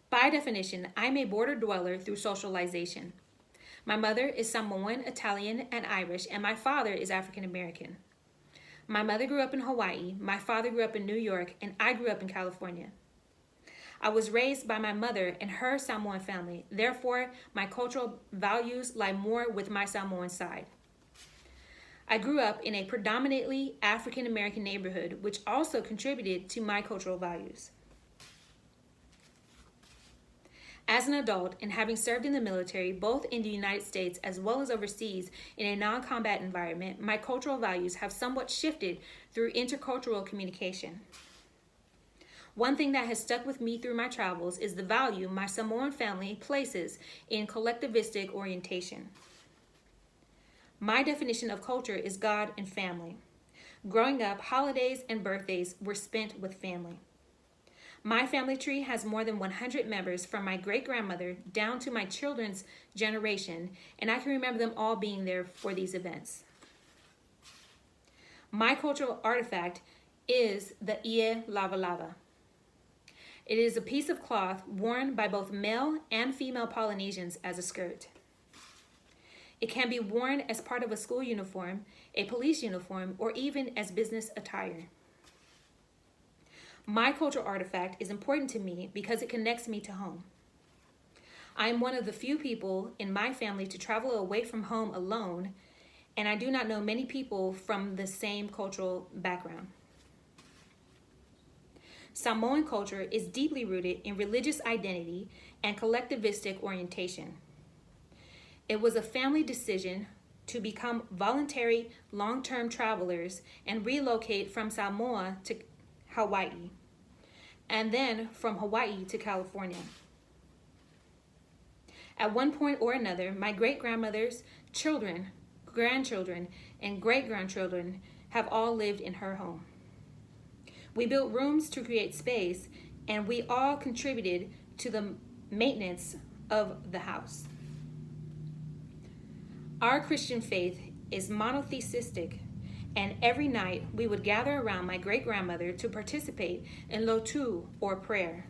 By definition, I'm a border dweller through socialization. My mother is Samoan, Italian, and Irish, and my father is African American. My mother grew up in Hawaii, my father grew up in New York, and I grew up in California. I was raised by my mother and her Samoan family. Therefore, my cultural values lie more with my Samoan side. I grew up in a predominantly African American neighborhood, which also contributed to my cultural values. As an adult and having served in the military, both in the United States as well as overseas in a non-combat environment, my cultural values have somewhat shifted through intercultural communication. One thing that has stuck with me through my travels is the value my Samoan family places in collectivistic orientation. My definition of culture is God and family. Growing up, holidays and birthdays were spent with family. My family tree has more than 100 members from my great-grandmother down to my children's generation, and I can remember them all being there for these events. My cultural artifact is the ie lava lava. It is a piece of cloth worn by both male and female Polynesians as a skirt. It can be worn as part of a school uniform, a police uniform, or even as business attire. My cultural artifact is important to me because it connects me to home. I am one of the few people in my family to travel away from home alone, and I do not know many people from the same cultural background. Samoan culture is deeply rooted in religious identity and collectivistic orientation. It was a family decision to become voluntary long-term travelers and relocate from Samoa to Hawaii, and then from Hawaii to California. At one point or another, my great-grandmother's children, grandchildren, and great-grandchildren have all lived in her home. We built rooms to create space, and we all contributed to the maintenance of the house. Our Christian faith is monotheistic, and every night we would gather around my great-grandmother to participate in lotu, or prayer.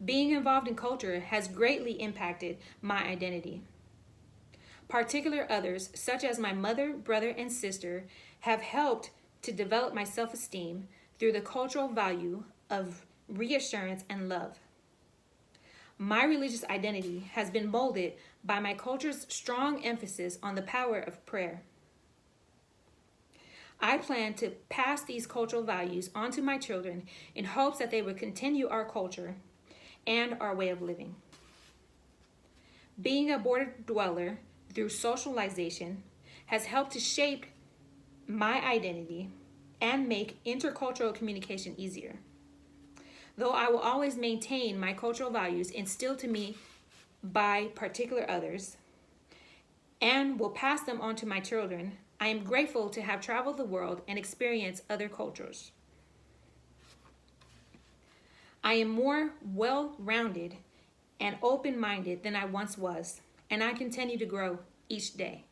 Being involved in culture has greatly impacted my identity. Particular others, such as my mother, brother, and sister, have helped to develop my self-esteem through the cultural value of reassurance and love. My religious identity has been molded by my culture's strong emphasis on the power of prayer. I plan to pass these cultural values on to my children in hopes that they would continue our culture and our way of living. Being a border dweller through socialization has helped to shape my identity and make intercultural communication easier. Though I will always maintain my cultural values instilled to me by particular others and will pass them on to my children, I am grateful to have traveled the world and experienced other cultures. I am more well-rounded and open-minded than I once was, and I continue to grow each day.